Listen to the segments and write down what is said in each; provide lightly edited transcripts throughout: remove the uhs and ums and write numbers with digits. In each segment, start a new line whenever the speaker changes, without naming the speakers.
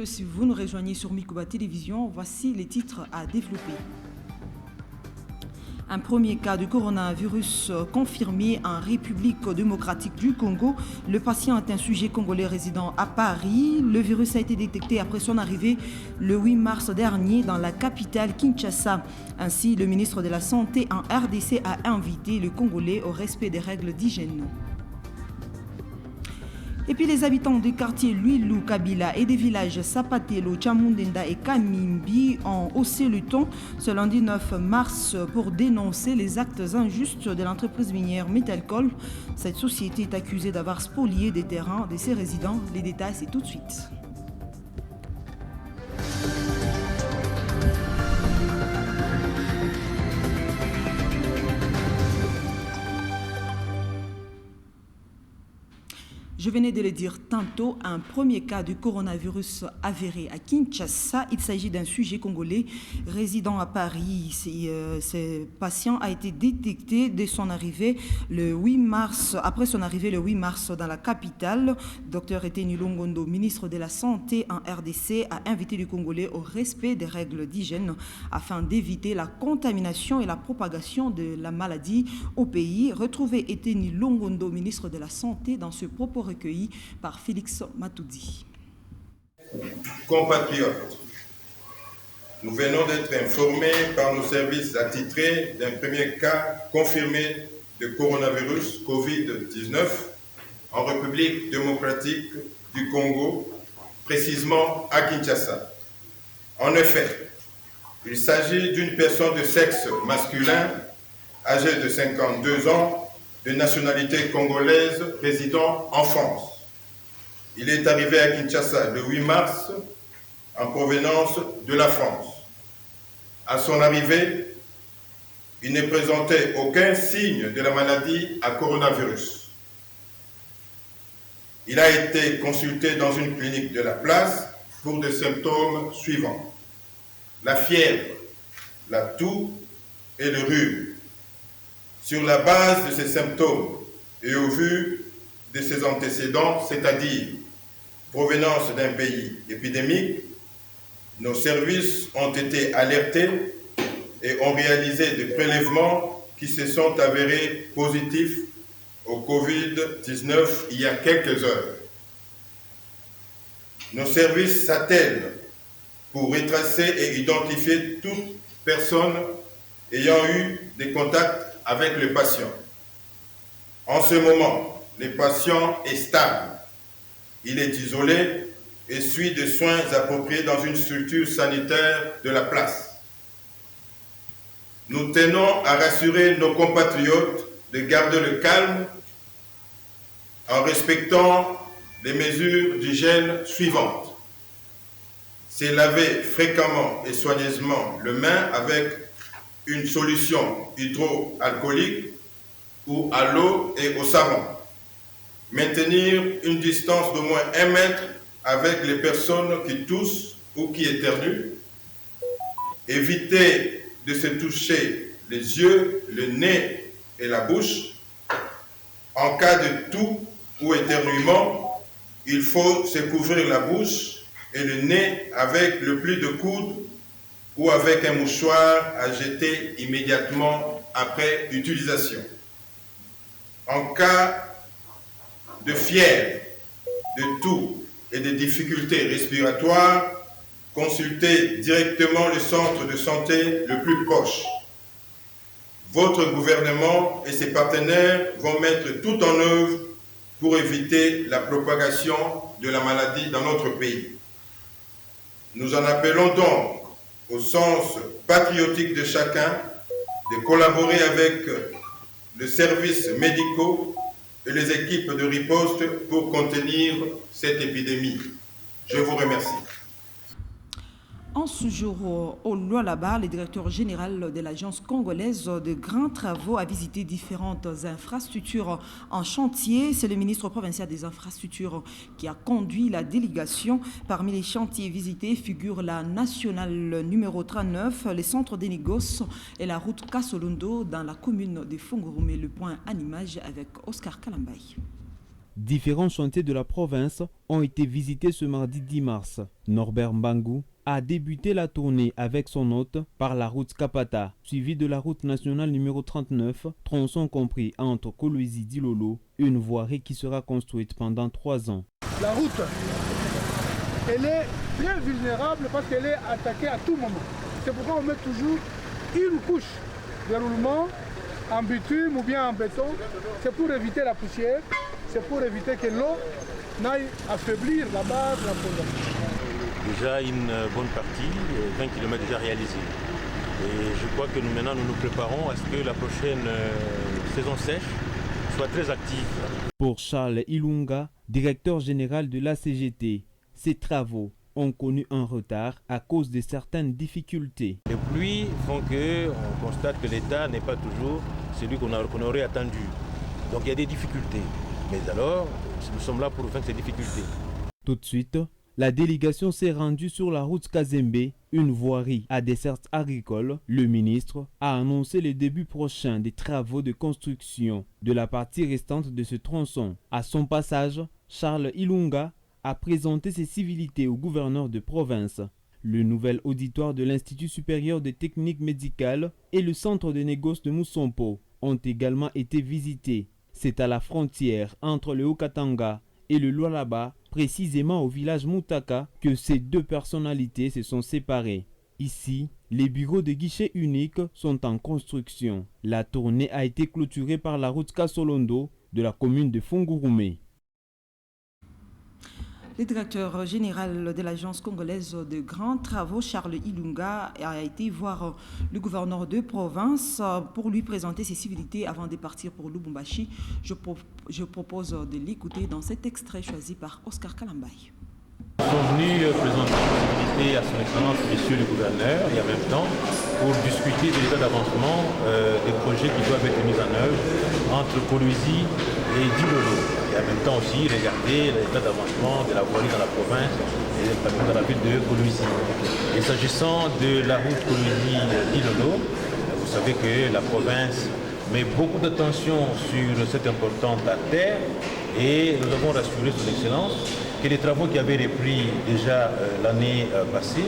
messieurs, si vous nous rejoignez sur Mikuba Télévision, voici les titres à développer. Un premier cas de coronavirus confirmé en République démocratique du Congo. Le patient est un sujet congolais résident à Paris. Le virus a été détecté après son arrivée le 8 mars dernier dans la capitale Kinshasa. Ainsi, le ministre de la Santé en RDC a invité le Congolais au respect des règles d'hygiène. Et puis les habitants des quartiers Luilou, Kabila et des villages Sapatelo, Chamundenda et Kamimbi ont haussé le ton ce lundi 9 mars pour dénoncer les actes injustes de l'entreprise minière Metalcol. Cette société est accusée d'avoir spolié des terrains de ses résidents. Les détails, c'est tout de suite. Je venais de le dire tantôt, un premier cas de coronavirus avéré à Kinshasa. Il s'agit d'un sujet congolais résidant à Paris. Ce patient a été détecté dès son arrivée le 8 mars, après son arrivée le 8 mars dans la capitale. Dr Eteni Longondo, ministre de la Santé en RDC, a invité les Congolais au respect des règles d'hygiène afin d'éviter la contamination et la propagation de la maladie au pays. Retrouvez Eteni Longondo, ministre de la Santé, dans ce propos recueilli par Félix Matoudi.
Compatriotes, nous venons d'être informés par nos services attitrés d'un premier cas confirmé de coronavirus Covid-19 en République démocratique du Congo, précisément à Kinshasa. En effet, il s'agit d'une personne de sexe masculin, âgée de 52 ans, de nationalité congolaise résidant en France. Il est arrivé à Kinshasa le 8 mars en provenance de la France. À son arrivée, il ne présentait aucun signe de la maladie à coronavirus. Il a été consulté dans une clinique de la place pour des symptômes suivants: la fièvre, la toux et le rhume. Sur la base de ces symptômes et au vu de ses antécédents, c'est-à-dire provenance d'un pays épidémique, nos services ont été alertés et ont réalisé des prélèvements qui se sont avérés positifs au Covid-19 il y a quelques heures. Nos services s'attellent pour retracer et identifier toute personne ayant eu des contacts avec le patient. En ce moment, le patient est stable. Il est isolé et suit des soins appropriés dans une structure sanitaire de la place. Nous tenons à rassurer nos compatriotes de garder le calme en respectant les mesures d'hygiène suivantes. Se laver fréquemment et soigneusement les mains avec une solution hydroalcoolique ou à l'eau et au savon. Maintenir une distance d'au moins 1 mètre avec les personnes qui toussent ou qui éternuent. Éviter de se toucher les yeux, le nez et la bouche. En cas de toux ou éternuement, il faut se couvrir la bouche et le nez avec le pli de coude ou avec un mouchoir à jeter immédiatement après utilisation. En cas de fièvre, de toux et de difficultés respiratoires, consultez directement le centre de santé le plus proche. Votre gouvernement et ses partenaires vont mettre tout en œuvre pour éviter la propagation de la maladie dans notre pays. Nous en appelons donc au sens patriotique de chacun, de collaborer avec les services médicaux et les équipes de riposte pour contenir cette épidémie. Je vous remercie.
En ce jour, au Lualaba, le directeur général de l'agence congolaise de grands travaux a visité différentes infrastructures en chantier. C'est le ministre provincial des infrastructures qui a conduit la délégation. Parmi les chantiers visités figurent la nationale numéro 39, les centres des négoces et la route Kasolondo dans la commune de Fongorume. Le point en image avec Oscar Kalambay.
Différents chantiers de la province ont été visités ce mardi 10 mars. Norbert Mbangou a débuté la tournée avec son hôte par la route Kapata, suivie de la route nationale numéro 39, tronçon compris entre Kolwezi et Dilolo, une voirie qui sera construite pendant 3 ans.
La route, elle est très vulnérable parce qu'elle est attaquée à tout moment. C'est pourquoi on met toujours une couche de roulement en bitume ou bien en béton. C'est pour éviter la poussière, c'est pour éviter que l'eau n'aille affaiblir la base de la fondation.
Déjà une bonne partie, 20 km déjà réalisés. Et je crois que nous nous préparons à ce que la prochaine saison sèche soit très active.
Pour Charles Ilunga, directeur général de la CGT, ces travaux ont connu un retard à cause de certaines difficultés.
Les pluies font qu'on constate que l'État n'est pas toujours celui qu'on aurait attendu. Donc il y a des difficultés. Mais alors, nous sommes là pour vaincre ces difficultés.
Tout de suite, la délégation s'est rendue sur la route Kazembe, une voirie à desserte agricole. Le ministre a annoncé le début prochain des travaux de construction de la partie restante de ce tronçon. À son passage, Charles Ilunga a présenté ses civilités au gouverneur de province. Le nouvel auditoire de l'Institut supérieur de techniques médicales et le centre de négoce de Moussompo ont également été visités. C'est à la frontière entre le Haut-Katanga et le Lualaba, précisément au village Moutaka, que ces deux personnalités se sont séparées. Ici, les bureaux de guichet unique sont en construction. La tournée a été clôturée par la route Kasolondo de la commune de Fungurume.
Le directeur général de l'agence congolaise de grands travaux, Charles Ilunga, a été voir le gouverneur de province pour lui présenter ses civilités avant de partir pour Lubumbashi. Je propose de l'écouter dans cet extrait choisi par Oscar Kalambay.
Nous sommes venus présenter ses civilités à son excellence, monsieur le gouverneur, et en même temps pour discuter de l'état d'avancement des projets qui doivent être mis en œuvre entre Kolwezi et Dilolo. Et en même temps aussi regarder l'état d'avancement de la voirie dans la province et dans la ville de Kolwezi. Et s'agissant de la route Kolwezi-Dilolo, vous savez que la province met beaucoup d'attention sur cette importante artère et nous avons rassuré son excellence que les travaux qui avaient repris déjà l'année passée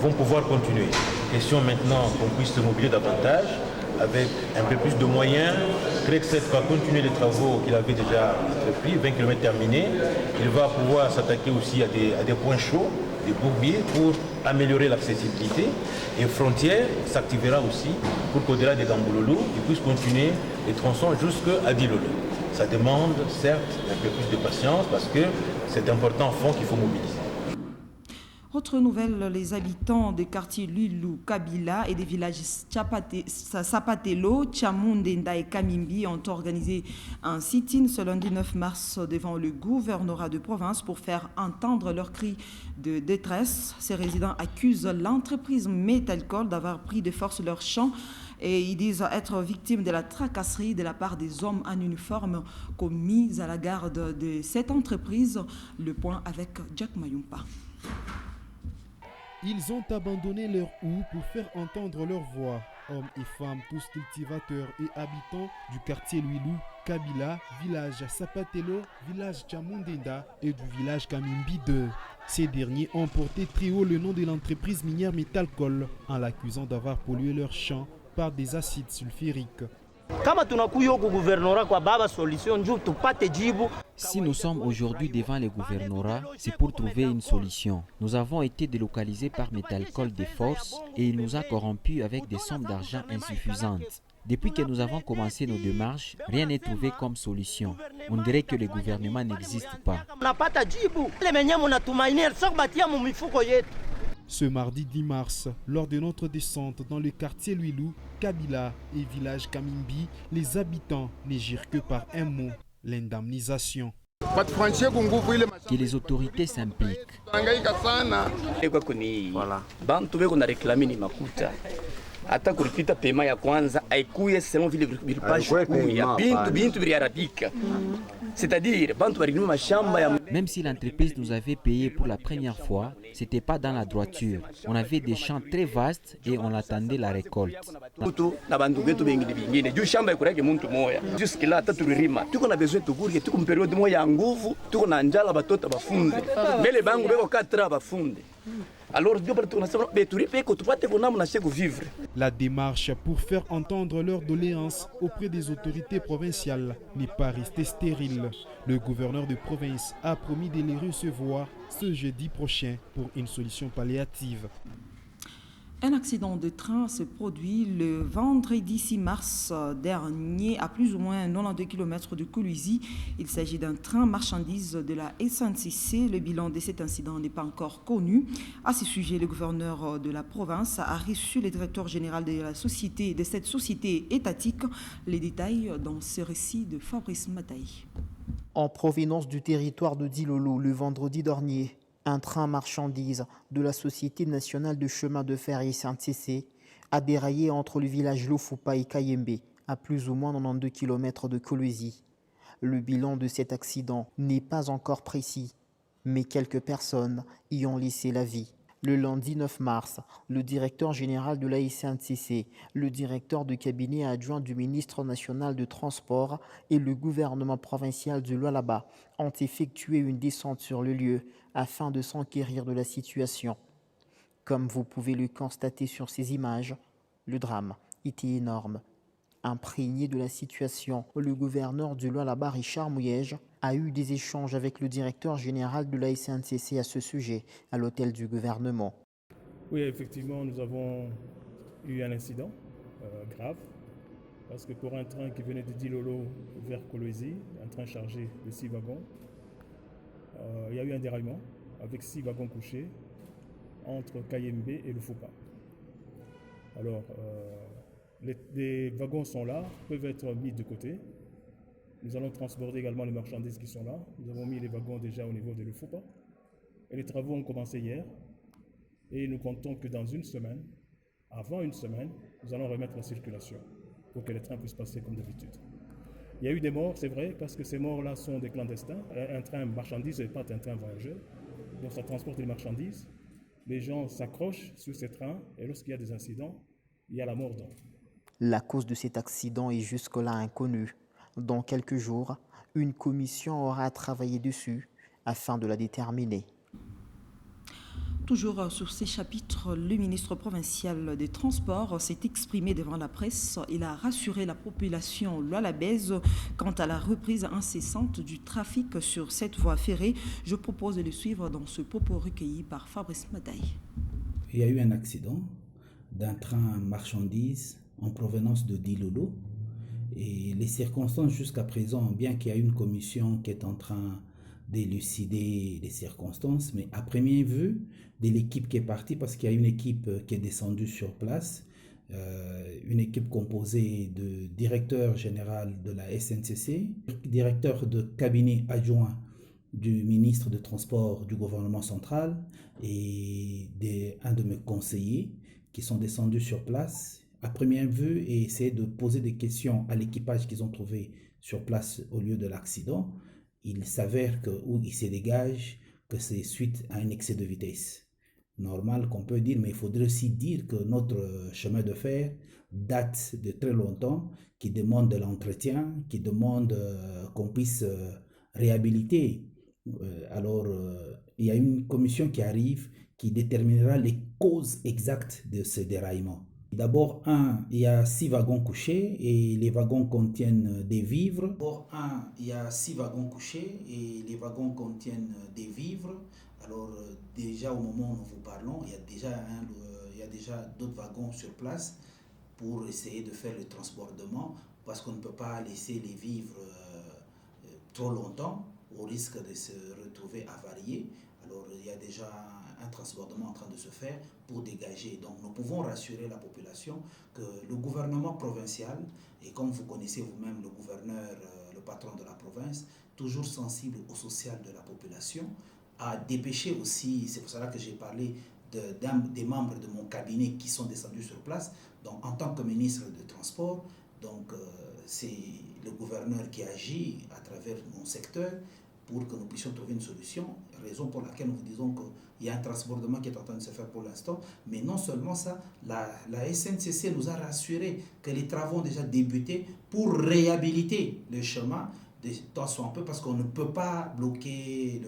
vont pouvoir continuer. Question maintenant qu'on puisse se mobiliser davantage avec un peu plus de moyens. Crexet va continuer les travaux qu'il avait déjà repris, 20 km terminés. Il va pouvoir s'attaquer aussi à des points chauds, des bourbiers, pour améliorer l'accessibilité. Et Frontière s'activera aussi pour qu'au-delà des Gambololo, il puisse continuer les tronçons jusqu'à Dilolo. Ça demande certes un peu plus de patience parce que c'est d'importants fonds qu'il faut mobiliser.
Autre nouvelle, les habitants des quartiers Lulu, Kabila et des villages Sapatelo, Chamundenda et Kamimbi ont organisé un sit-in ce lundi 9 mars devant le gouvernorat de province pour faire entendre leurs cris de détresse. Ces résidents accusent l'entreprise Metalcol d'avoir pris de force leurs champs et ils disent être victimes de la tracasserie de la part des hommes en uniforme commis à la garde de cette entreprise. Le point avec Jack Mayumpa.
Ils ont abandonné leur houe pour faire entendre leur voix. Hommes et femmes, tous cultivateurs et habitants du quartier Lwilu, Kabila, village Sapatelo, village Chamundenda et du village Kamimbi 2. Ces derniers ont porté très haut le nom de l'entreprise minière Metalcol en l'accusant d'avoir pollué leurs champs par des acides sulfuriques.
Si nous sommes aujourd'hui devant le gouvernorat, c'est pour trouver une solution. Nous avons été délocalisés par Metalcol de force et il nous a corrompus avec des sommes d'argent insuffisantes. Depuis que nous avons commencé nos démarches, rien n'est trouvé comme solution. On dirait que le gouvernement n'existe pas.
Ce mardi 10 mars, lors de notre descente dans le quartier Lwilu, Kabila et village Kamimbi, les habitants ne girent que par un mot, l'indemnisation.
Que les autorités s'impliquent.
Voilà. hata kulipita pema ya kwanza haikuye selon vile vilipashwa kuya bintu viliharibika. C'est-à-dire bantu balinunua mashamba ya
Même si l'entreprise nous avait payé pour la première fois, c'était pas dans la droiture. On avait des champs très vastes et on attendait la récolte.
na bantu betu bengine juu shamba ikureke muntu moya jusque là hata tulirima tuko na besoin tukurie tuko mperiode moya ya nguvu tuko na njala batoto bafunde mbele bangu beko 4 bafunde. Alors
la démarche pour faire entendre leurs doléances auprès des autorités provinciales n'est pas restée stérile. Le gouverneur de province a promis de les recevoir ce jeudi prochain pour une solution palliative.
Un accident de train se produit le vendredi 6 mars dernier à plus ou moins 92 km de Kolwezi. Il s'agit d'un train marchandise de la SNCC. Le bilan de cet incident n'est pas encore connu. À ce sujet, le gouverneur de la province a reçu le directeur général de cette société étatique. Les détails dans ce récit de Fabrice Mataï.
En provenance du territoire de Dilolo le vendredi dernier, un train marchandise de la Société nationale de chemin de fer SNCC a déraillé entre le village Lofupa et Kayembe, à plus ou moins 92 km de Kolwezi. Le bilan de cet accident n'est pas encore précis, mais quelques personnes y ont laissé la vie. Le lundi 9 mars, le directeur général de la SNCC, le directeur de cabinet adjoint du ministre national de Transport et le gouvernement provincial du Lualaba ont effectué une descente sur le lieu afin de s'enquérir de la situation. Comme vous pouvez le constater sur ces images, le drame était énorme. Imprégné de la situation, le gouverneur du Lualaba, Richard Mouyège, a eu des échanges avec le directeur général de la SNCC à ce sujet, à l'hôtel du gouvernement.
Oui, effectivement, nous avons eu un incident grave, parce que pour un train qui venait de Dilolo vers Kolwezi, un train chargé de 6 wagons, il y a eu un déraillement avec 6 wagons couchés entre Kayembe et Lofupa. Alors, les wagons sont là, peuvent être mis de côté. Nous allons transborder également les marchandises qui sont là. Nous avons mis les wagons déjà au niveau de Lofupa. Et les travaux ont commencé hier. Et nous comptons que dans une semaine, avant une semaine, nous allons remettre la circulation pour que les trains puissent passer comme d'habitude. Il y a eu des morts, c'est vrai, parce que ces morts-là sont des clandestins. Un train marchandise n'est pas un train voyageur. Donc ça transporte les marchandises. Les gens s'accrochent sur ces trains et lorsqu'il y a des incidents, il y a la mort d'homme.
La cause de cet accident est jusque-là inconnue. Dans quelques jours, une commission aura travaillé dessus afin de la déterminer.
Toujours sur ces chapitres, le ministre provincial des Transports s'est exprimé devant la presse. Il a rassuré la population lualabaise quant à la reprise incessante du trafic sur cette voie ferrée. Je propose de le suivre dans ce propos recueilli par Fabrice Mataï.
Il y a eu un accident d'un train marchandise en provenance de Dilolo. Et les circonstances jusqu'à présent, bien qu'il y ait une commission qui est en train d'élucider les circonstances, mais à première vue, de l'équipe qui est partie, parce qu'il y a une équipe qui est descendue sur place, une équipe composée de directeur général de la SNCC, directeur de cabinet adjoint du ministre de Transport du gouvernement central et un de mes conseillers qui sont descendus sur place à première vue et essayer de poser des questions à l'équipage qu'ils ont trouvé sur place au lieu de l'accident. Il s'avère où il se dégage que c'est suite à un excès de vitesse. Normal qu'on peut dire, mais il faudrait aussi dire que notre chemin de fer date de très longtemps, qui demande de l'entretien, qui demande qu'on puisse réhabiliter. Alors, il y a une commission qui arrive qui déterminera les causes exactes de ce déraillement. D'abord, il y a 6 wagons couchés et les wagons contiennent des vivres. D'abord, il y a 6 wagons couchés et les wagons contiennent des vivres. Alors, déjà au moment où nous vous parlons, il y a déjà d'autres wagons sur place pour essayer de faire le transbordement parce qu'on ne peut pas laisser les vivres trop longtemps au risque de se retrouver avariés. Alors, il y a déjà un transbordement en train de se faire pour dégager. Donc, nous pouvons rassurer la population que le gouvernement provincial, et comme vous connaissez vous-même le gouverneur, le patron de la province, toujours sensible au social de la population, a dépêché aussi, c'est pour cela que j'ai parlé des membres de mon cabinet qui sont descendus sur place. Donc, en tant que ministre de Transport, donc, c'est le gouverneur qui agit à travers mon secteur pour que nous puissions trouver une solution, raison pour laquelle nous vous disons qu'il y a un transbordement qui est en train de se faire pour l'instant. Mais non seulement ça, la SNCC nous a rassuré que les travaux ont déjà débuté pour réhabiliter le chemin de tant soit un peu, parce qu'on ne peut pas bloquer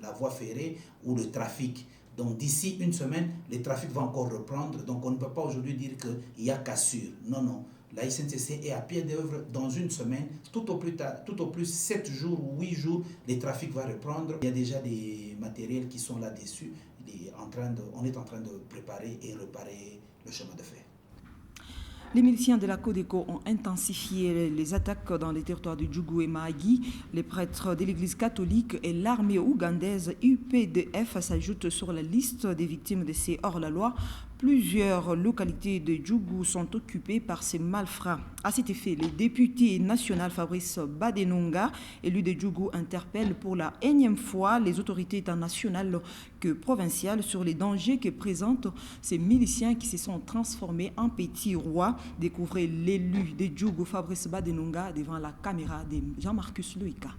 la voie ferrée ou le trafic. Donc d'ici une semaine, le trafic va encore reprendre. Donc on ne peut pas aujourd'hui dire qu'il y a cassure. Non, non. La SNCC est à pied d'œuvre. Dans une semaine, tout au plus 7 jours ou 8 jours, le trafic va reprendre. Il y a déjà des matériels qui sont là-dessus. On est en train de préparer et réparer le chemin de fer.
Les miliciens de la Codeco ont intensifié les attaques dans les territoires de Djougou et Mahagi. Les prêtres de l'église catholique et l'armée ougandaise UPDF s'ajoutent sur la liste des victimes de ces hors-la-loi. Plusieurs localités de Djougou sont occupées par ces malfrats. À cet effet, le député national Fabrice Badenonga, élu de Djougou, interpelle pour la énième fois les autorités tant nationales que provinciales sur les dangers que présentent ces miliciens qui se sont transformés en petits rois. Découvrez l'élu de Djougou, Fabrice Badenonga, devant la caméra de Jean-Marcus Loïka.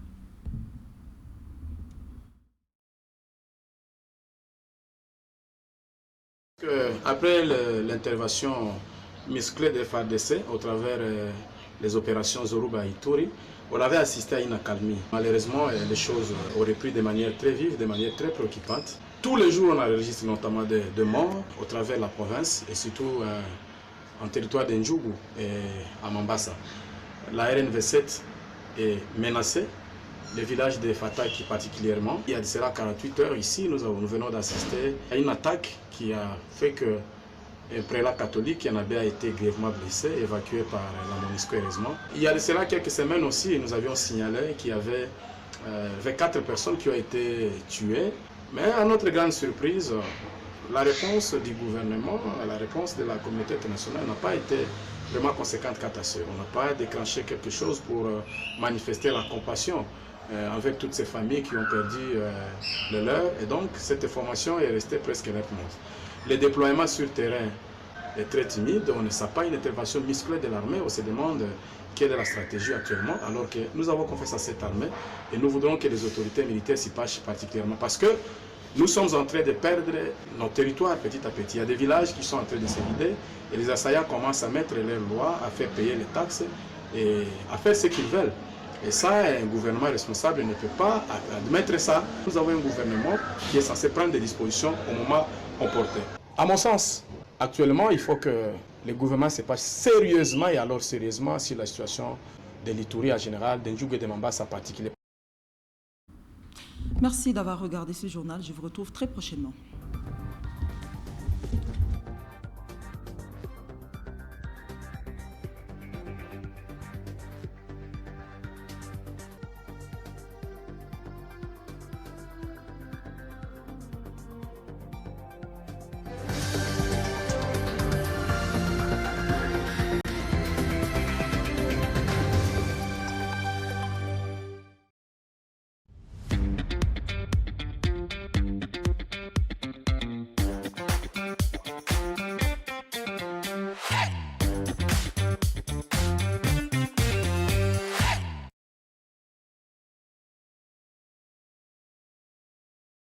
Après l'intervention musclée des FARDC au travers les opérations Zoruba et Ituri, on avait assisté à une accalmie. Malheureusement, les choses ont repris de manière très vive, de manière très préoccupante. Tous les jours, on enregistre notamment de morts au travers de la province et surtout en territoire d'Ndjougou et à Mambasa. La RNV7 est menacée. Le village de Fataki particulièrement. Il y a de cela 48 heures ici, nous venons d'assister à une attaque qui a fait que un prélat catholique qui en avait été grièvement blessé, évacué par la MONUSCO heureusement. Il y a de cela quelques semaines aussi, nous avions signalé qu'il y avait 24 personnes qui ont été tuées. Mais à notre grande surprise, la réponse du gouvernement, la réponse de la communauté internationale n'a pas été vraiment conséquente quant à cela. On n'a pas déclenché quelque chose pour manifester la compassion avec toutes ces familles qui ont perdu le leur. Et donc, cette information est restée presque lettre morte. Le déploiement sur terrain est très timide. On ne sait pas une intervention musclée de l'armée. On se demande quelle est la stratégie actuellement, alors que nous avons confiance à cette armée et nous voudrons que les autorités militaires s'y penchent particulièrement parce que nous sommes en train de perdre nos territoires petit à petit. Il y a des villages qui sont en train de se vider et les assaillants commencent à mettre leurs lois, à faire payer les taxes et à faire ce qu'ils veulent. Et ça, un gouvernement responsable ne peut pas admettre ça. Nous avons un gouvernement qui est censé prendre des dispositions au moment opportun. À mon sens, actuellement, il faut que le gouvernement se penche sérieusement et alors sérieusement sur la situation de l'Ituri en général, d'Ndjougou et de Mambasa en particulier.
Merci d'avoir regardé ce journal. Je vous retrouve très prochainement.